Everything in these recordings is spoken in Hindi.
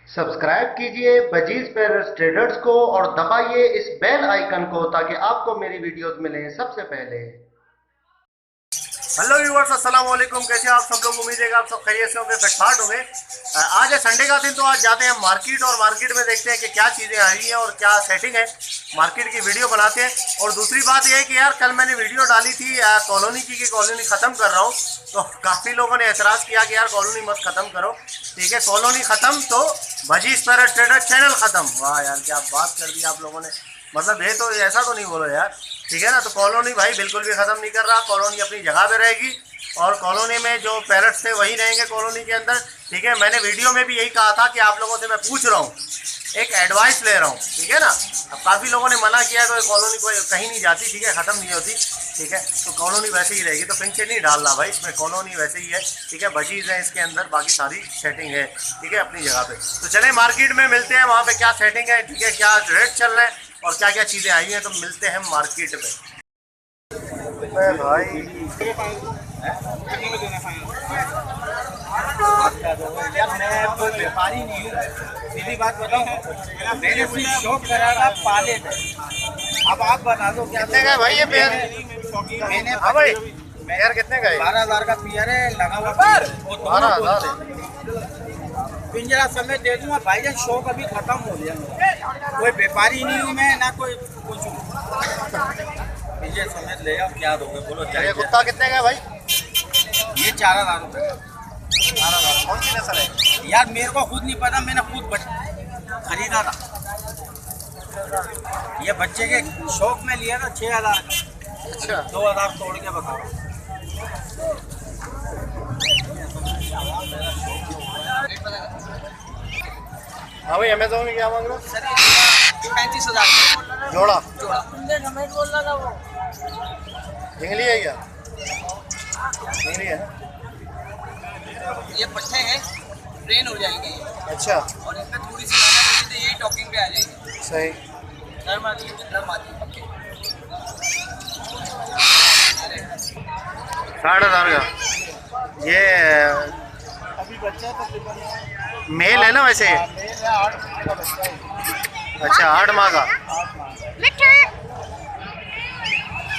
सब्सक्राइब कीजिए बजीज पैरेस ट्रेडर्स को और दबाइए इस बेल आइकन को ताकि आपको मेरी वीडियोस मिलें सबसे पहले। हेलो व्यूअर्स, अस्सलाम वालेकुम। कैसे आप सब लोग? उम्मीद है आप सब खैरियत से होंगे, फिटफाट होंगे। आज है संडे का दिन, तो आज जाते हैं मार्केट और मार्केट में देखते हैं कि क्या चीज़ें आई हैं और क्या सेटिंग है। मार्केट की वीडियो बनाते हैं। और दूसरी बात यह है कि यार कल मैंने वीडियो डाली थी कॉलोनी की कि कॉलोनी ख़त्म कर रहा हूँ, तो काफ़ी लोगों ने एतराज़ किया कि यार कॉलोनी मत ख़त्म करो। ठीक है, कॉलोनी ख़त्म तो बजीज पैरेस ट्रेडर चैनल ख़त्म। वाह यार, क्या बात कर दी आप लोगों ने। मतलब ये तो ऐसा तो नहीं बोलो यार, ठीक है ना। तो कॉलोनी भाई बिल्कुल भी ख़त्म नहीं कर रहा, कॉलोनी अपनी जगह पे रहेगी और कॉलोनी में जो पैरेट्स थे वही रहेंगे कॉलोनी के अंदर। ठीक है, मैंने वीडियो में भी यही कहा था कि आप लोगों से मैं पूछ रहा हूँ, एक एडवाइस ले रहा हूँ, ठीक है ना। अब काफ़ी लोगों ने मना किया तो कॉलोनी कोई कहीं नहीं जाती, ठीक है, ख़त्म नहीं होती, ठीक है। तो कॉलोनी वैसे ही रहेगी, तो फिंचे नहीं डालना भाई इसमें, कॉलोनी वैसे ही है, ठीक है। बजीज है इसके अंदर, बाकी सारी सेटिंग है, ठीक है, अपनी जगह पे। तो चले मार्केट में मिलते हैं, वहाँ पे क्या सेटिंग है, ठीक है, क्या रेट चल रहे हैं और क्या क्या चीज़ें आई हैं। तो मिलते हैं मार्केट में भाई। यार मैं कोई व्यापारी नहीं हूँ, सीधी बात बताऊँ, मैंने सिर्फ शौक करा था पाले थे। अब आप बता दो क्या कितने का है भाई ये पेयर? मैंने हाँ भाई, पेयर कितने का है? 12,000 का पेयर है, लगा हुआ 12,000। पिंजरा समेत दे दूंगा भाईजान, शौक अभी खत्म हो गया। कोई व्यापारी नहीं हूँ मैं, ना कोई कुछ पिंजरे समेत ले आओ, क्या दोगे बोलो। ये कुत्ता कितने का है भाई? ये 4,000 रुपये। 12,000। कौन सी नस्ल है यार मेरे को खुद नहीं पता, मैंने खुद खरीदा था। ये बच्चे के शौक में लिया था 6,000 का। अच्छा, 2,000 तोड़ के बताओ। हाँ भाई, अमेजोन में क्या मांग रहे हो? 35,000 जोड़ा जोड़ा। जंगली है क्या? जंगली है ना? ये पट्टे हैं, ट्रेन हो जाएंगे अच्छा, और इसमें थोड़ी सी मेहनत होगी तो यही टॉकिंग पे आ जाएगी। सही। नर्म आती है, नर्म आती है। 8,500 का। ये अभी बच्चा तकरीबन मेल है ना वैसे? 8 का बच्चा है। अच्छा, 8 माह का।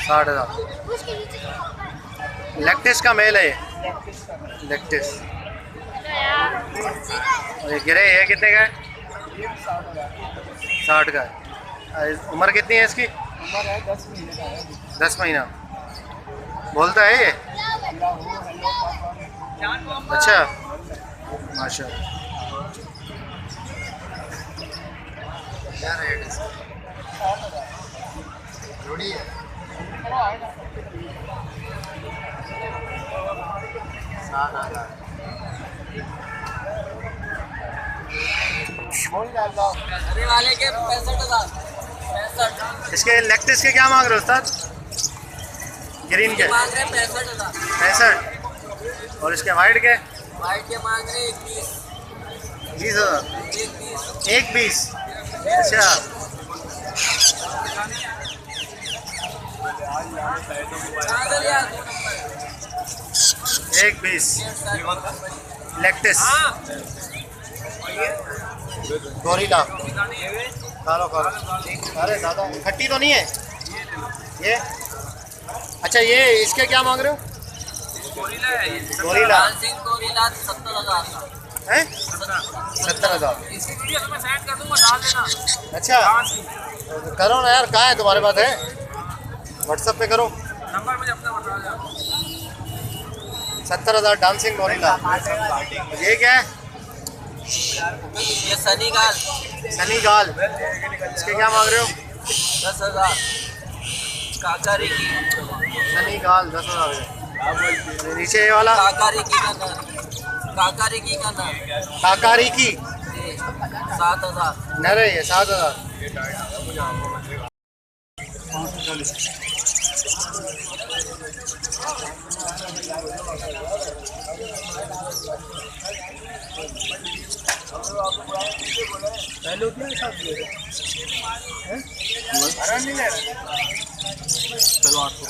60,000। लेक्टिस का मेल है ये, लेक्टिस। और ये गिरे ये कितने का है? 60 का है। उम्र कितनी है इसकी? उम्र है 10 महीने का है। 10 महीना। बोलता है ये? अच्छा, माशाल्लाह। क्या रेट है इसका? जोड़ी है 7,000। अरे वाले के 65,000। 65 इसके लेक्टिस के क्या मांग रहे हो उस्ताद? ग्रीन के मांग रहे 65,000। 65। और इसके वाइट के? वाइट के मांग रहे 21। 20,000। एक 20। अच्छा, एक 20 लेक्टिस गोरिल्ला। खा लो खा लो। अरे दादा, खट्टी तो नहीं है ये? अच्छा, ये इसके क्या मांग रहे हो? गोरिल्ला गोरिल्ला 70,000 का है? 70,000। इसकी वीडियो तो मैं सेंड कर दूंगा, डाल देना। अच्छा, तो करो ना यार, कहाँ है तुम्हारे पास? है व्हाट्सएप पे करो। नंबर मुझे अपना बता दो। 70,000 डांसिंग गोरिल्ला। ये क्या है? ये सनी गाल। सनी गाल। इसके क्या मांग रहे हो? 10,000। काकारी की सनी गाल 10,000। नीचे ये वाला काकारी की का नर। काकारी की का नर काकारी की 7,000। नर है ये 7,000। हेलो क्या साथ ले रहे हैं? नहीं ले रहा। चलो आपको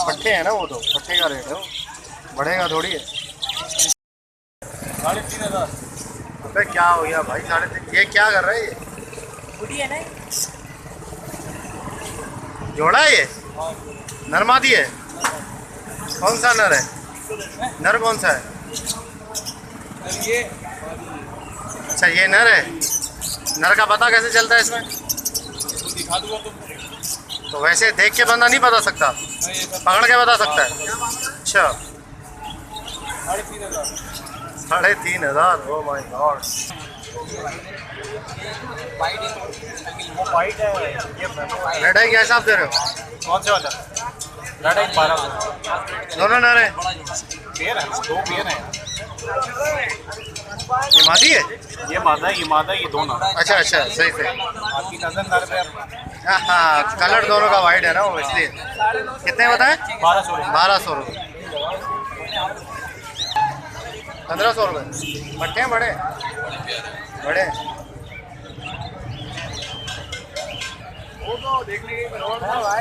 पट्टे हैं ना वो, तो पट्टे का रेट है वो, बढ़ेगा थोड़ी है। 3,500। अबे क्या हो गया भाई 3.5? ये क्या कर रहा है ये? बुढ़ी है ना? जोड़ा है ये? नरमादी है? कौन सा नर है? नर कौन सा है? ये अच्छा ये नर है। नर का पता कैसे चलता है इसमें? दिखा दूंगा तुमको। तो वैसे देख के बंदा नहीं बता सकता, पकड़ के बता सकता है? अच्छा 3,500। 3,500। Oh my God. वाइट है ये। रेड है क्या हिसाब दे रहे हो? कौन से वाला? रेड है 1200। दोनों नर है? पेयर है ना, 2 पेयर है। ये मादी है? ये मादा है, ये मादा है, ये दोनों। अच्छा अच्छा सही सही। आपकी नजर नर पे। हाँ कलर दोनों का वाइट है ना वो, इसलिए। कितने बताए? 1200। 1200 रुपये। 1500 रुपये। पट्टे हैं बड़े बड़े।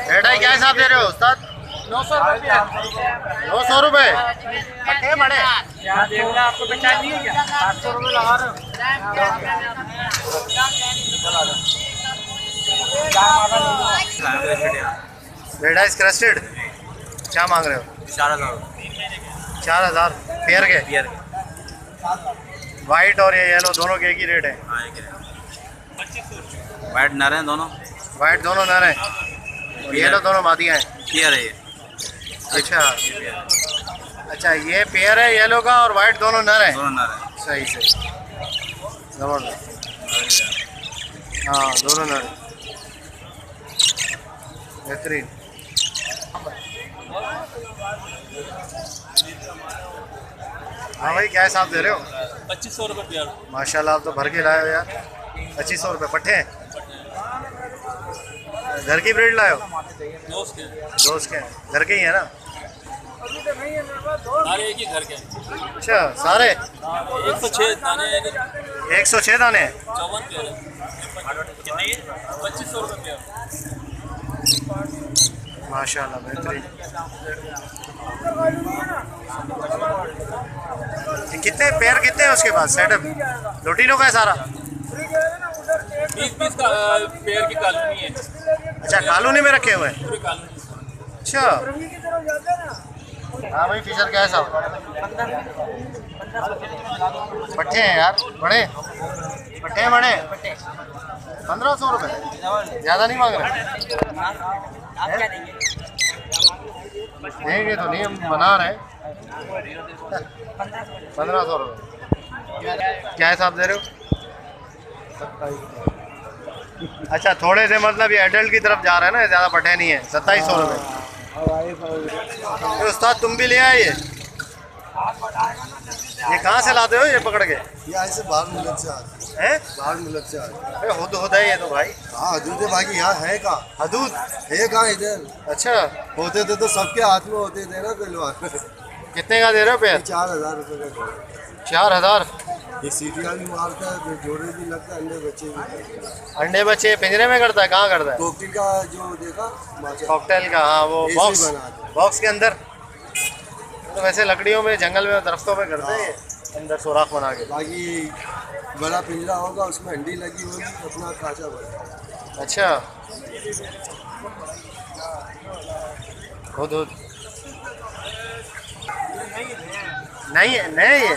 रेड आई क्या हिसाब दे रहे हो उस्ताद? 900 रुपये। पट्टे हैं बड़े। आपको पहचान नहीं है क्या? 800 रुपये लगा रहे हो। रेड आइस क्रेस्टेड क्या मांग रहे हो? 4,000। 4,000 पेयर के? वाइट और ये येलो दोनों के एक ही रेट है? वाइट नर है दोनों। वाइट दोनों नर हैं और येलो दोनों मादियाँ हैं? पेयर है ये। अच्छा अच्छा ये पेयर है येलो का और वाइट दोनों नर हैं? दोनों नर है। सही सही जबरदस्त। हाँ दोनों नर हैं। बेहतरीन। हाँ भाई क्या हिसाब दे रहे हो? 2500 रुपये पेयर। माशाल्लाह आप तो भर के लाए हो यार। 2500 रुपये पट्टे हैं? घर की ब्रीड लाए हो? दोस्त के। दोस्त के हैं? घर के ही है ना? सारे एक ही घर के। अच्छा सारे 106 दाने। 106 दाने हैं? 54 पेयर है। कितने? 2500 रुपये पेयर। माशाल्लाह बेहतरीन। कितने पेयर कितने हैं उसके पास? सेटअप लोटिनो का है सारा? 20 का पेयर की कॉलोनी है। अच्छा कॉलोनी में रखे हुए हैं? पूरी कॉलोनी। अच्छा हाँ भाई फिशर क्या है साहब? पट्टे हैं यार बड़े? पट्टे हैं बड़े? 1500 रुपये ज़्यादा नहीं मांग रहे? देंगे तो नहीं, हम बना रहे हैं। 1500 रुपये क्या हिसाब दे रहे हो? अच्छा थोड़े से मतलब ये एडल्ट की तरफ जा रहे हैं ना, ज़्यादा पट्टे नहीं है। 2700 रुपये। उस्ताद तुम भी ले आए ये कहाँ से लाते हो ये पकड़ के? ये ऐसे बाहर मुल्क से आते हैं? बाहर मुल्क से आते। अरे हुद है ये तो भाई। हाँ हदूद है बाकी यहाँ है कहाँ? हदूद है कहाँ इधर? अच्छा होते थे तो सबके हाथ में होते थे ना पहलवान। कितने का दे रहे हो पेयर? 4,000 रुपये का जोड़ा। 4000। ये सीटियाँ भी मारता है, फिर जोड़े भी लगता है, अंडे बच्चे भी। अंडे बच्चे पिंजरे में करता है? कहाँ करता है? कोकटिल का जो देखा माचा कॉकटेल का? हाँ वो ऐसे ही बॉक्स बनाते हैं। बॉक्स के अंदर। तो वैसे लकड़ियों में जंगल में दरख्तों में करते हैं ये, अंदर सुराख बना के। बाकी बड़ा पिंजरा होगा उसमें अंडी लगी होगी, अपना खाचा बना। अच्छा खुद नहीं है नहीं है ये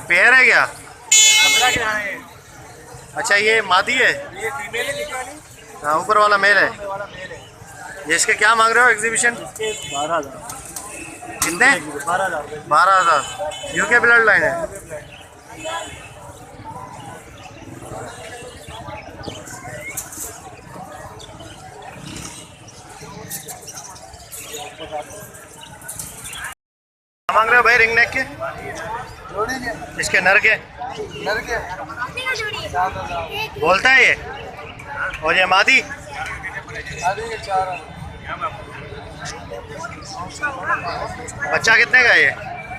पेयर है क्या? अच्छा ये मादी है? हाँ ऊपर वाला मेल है। ये इसके क्या मांग रहे हो एग्जीबिशन? 12,000। कितने? 12,000। 12,000। यूके ब्लड लाइन है? क्या मांग रहे हो भाई रिंग नेक के? जोड़ी के इसके नर के? नर के बोलता है ये? और ये मादी? आधी के 4 बच्चा कितने का है ये?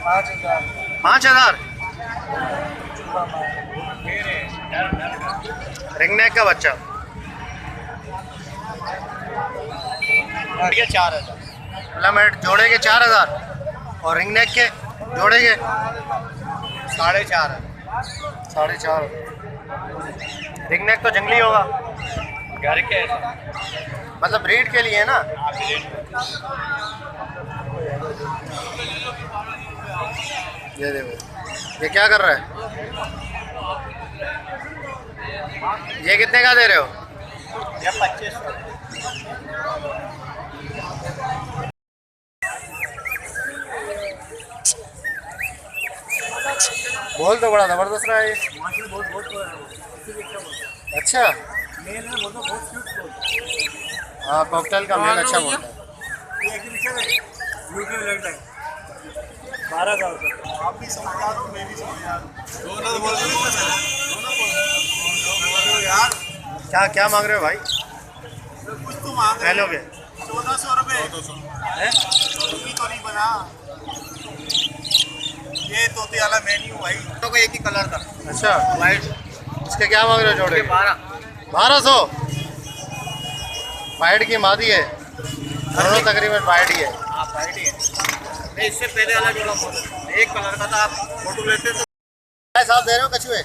5,000। 5,000। रिंगनेक का बच्चा ये 4000 प्लमेट जोड़े के 4000 और रिंगनेक के जोड़े के 4.5 4.5। रिंगनेक तो जंगली होगा, घर के मतलब ब्रीड के लिए है ना। ये देखो, ये क्या कर रहा है? ये कितने का दे रहे हो? ये 2500। बोल तो बड़ा जबरदस्त रहा है ये। अच्छा, हाँ कॉकटेल का मेल अच्छा बोलता है। 12,000 आप भी समझदार हो, मैं भी समझदार हूँ। दोनों बोल रहे यार। क्या क्या मांग रहे हो भाई? कुछ तो मांग रहे पहलोगे 1400 रुपये। तो नहीं बना ये तोते वाला मेन्यू भाई। तो एक ही कलर का। अच्छा वाइट, इसके क्या मांग रहे हो जोड़े? 1200। वाइट की मादी है, दोनों तकरीबन वाइट ही है। हाँ वाइट ही है। नहीं, इससे पहले वाला जोड़ा एक कलर का था, आप फोटो लेते तो क्या साथ दे रहे हो कछुए?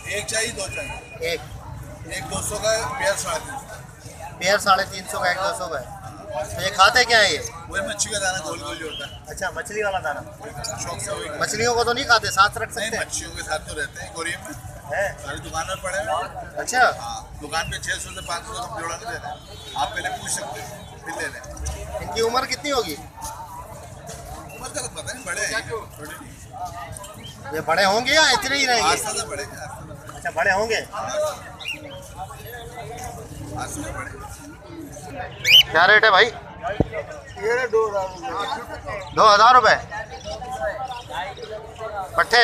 एक चाहिए दो चाहिए। एक 200 का पेयर 350। पेयर 350 का, एक 200 का है। तो ये खाते क्या है ये? वही मच्छी का दाना गोल गोल जो होता है। अच्छा, मछली वाला दाना। शौक से वही। मछलियों को तो नहीं खाते, साथ रख नहीं, सकते हैं? मच्छियों के साथ तो रहते हैं कोरियन में। है? सारी दुकान में पड़े हैं। अच्छा, हाँ, दुकान पे 600 से 500 का जोड़ा नहीं देना है। आप पहले पूछ सकते हैं, फिर ले लें। इनकी उम्र कितनी होगी? उम्र का तो पता नहीं, बड़े हैं छोटे नहीं। ये बड़े होंगे या इतने ही रहेंगे? आस्था से बढ़ेंगे, अच्छा, बड़े होंगे। आस्था से बढ़ेंगे। क्या रेट है भाई? ये 2000 रुपये पट्टे।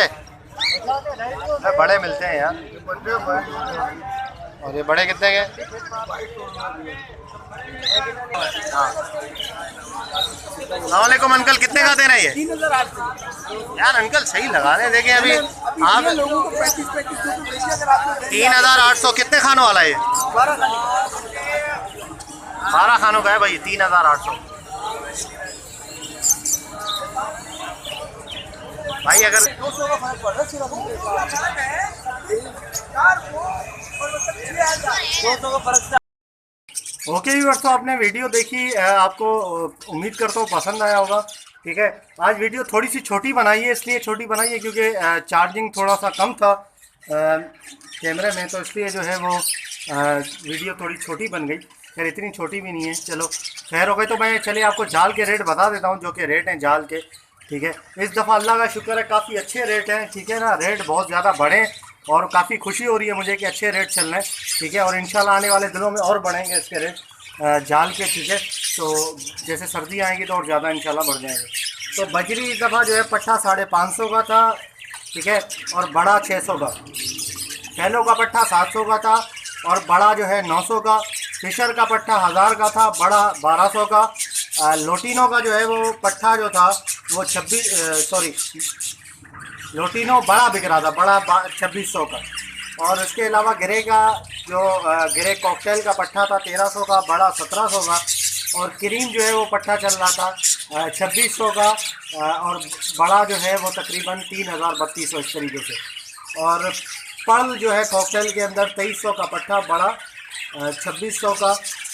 बड़े मिलते हैं यार। और ये बड़े कितने के? हाँ। अस्सलामुअलैकुम अंकल, कितने का दे रहे हैं ये? 3,800। यार अंकल सही लगा रहे हैं। देखिए अभी आप 3,800। कितने खानों वाला है ये? 12 खानों का है भाई, 3,800। भाई अगर 200 का फर्क पड़ रहा है सिर्फ 200 का फर्क। ओके व्यूअर्स, तो आपने वीडियो देखी, आपको उम्मीद करता हूँ पसंद आया होगा। ठीक है, आज वीडियो थोड़ी सी छोटी बनाई है, इसलिए छोटी बनाई है क्योंकि चार्जिंग थोड़ा सा कम था कैमरे में, तो इसलिए जो है वो वीडियो थोड़ी छोटी बन गई। खैर इतनी छोटी भी नहीं है, चलो खैर हो गई। तो मैं चलिए आपको जाल के रेट बता देता हूँ, जो कि रेट हैं जाल के। ठीक है, इस दफ़ा अल्लाह का शुक्र है काफ़ी अच्छे रेट हैं। ठीक है ना, रेट बहुत ज़्यादा बढ़े और काफ़ी खुशी हो रही है मुझे कि अच्छे रेट चल रहे हैं। ठीक है, और इंशाल्लाह आने वाले दिनों में और बढ़ेंगे इसके रेट जाल के। ठीक है, तो जैसे सर्दी आएगी तो और ज़्यादा इंशाल्लाह बढ़ जाएंगे। तो बजरी इस दफ़ा जो है पट्ठा 550 का था। ठीक है, और बड़ा 600 का। पहलों का पट्ठा 700 का था और बड़ा जो है 900 का। फिशर का पट्ठा 1000 का था, बड़ा 1200 का। लोटिनो का जो है वो पट्ठा जो था वो 26 लोटिनो बड़ा बिक रहा था, बड़ा 2600 का। और इसके अलावा गिरे का जो गिरे कॉकटेल का पट्ठा था 1300 का, बड़ा 1700 का। और क्रीम जो है वो पट्ठा चल रहा था 2600 का और बड़ा जो है वो तकरीबन 3000-3200 इस तरीके से। और पर्ल जो है कॉकटेल के अंदर 2300 का पट्ठा, बड़ा 2600 का।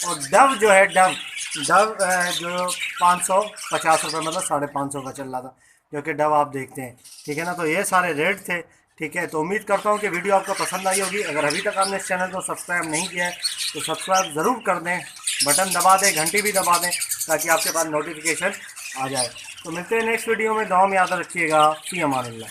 और डव जो है डव जो 550 रुपये, मतलब 550 का चल रहा था, जो कि डव आप देखते हैं। ठीक है ना, तो ये सारे रेट थे। ठीक है, तो उम्मीद करता हूँ कि वीडियो आपको पसंद आई होगी। अगर अभी तक आपने इस चैनल को सब्सक्राइब नहीं किया है तो सब्सक्राइब ज़रूर कर दें, बटन दबा दें, घंटी भी दबा दें ताकि आपके पास नोटिफिकेशन आ जाए। तो मिलते हैं नेक्स्ट वीडियो में। दुआ में याद रखिएगा। फ़ी अमान अल्लाह।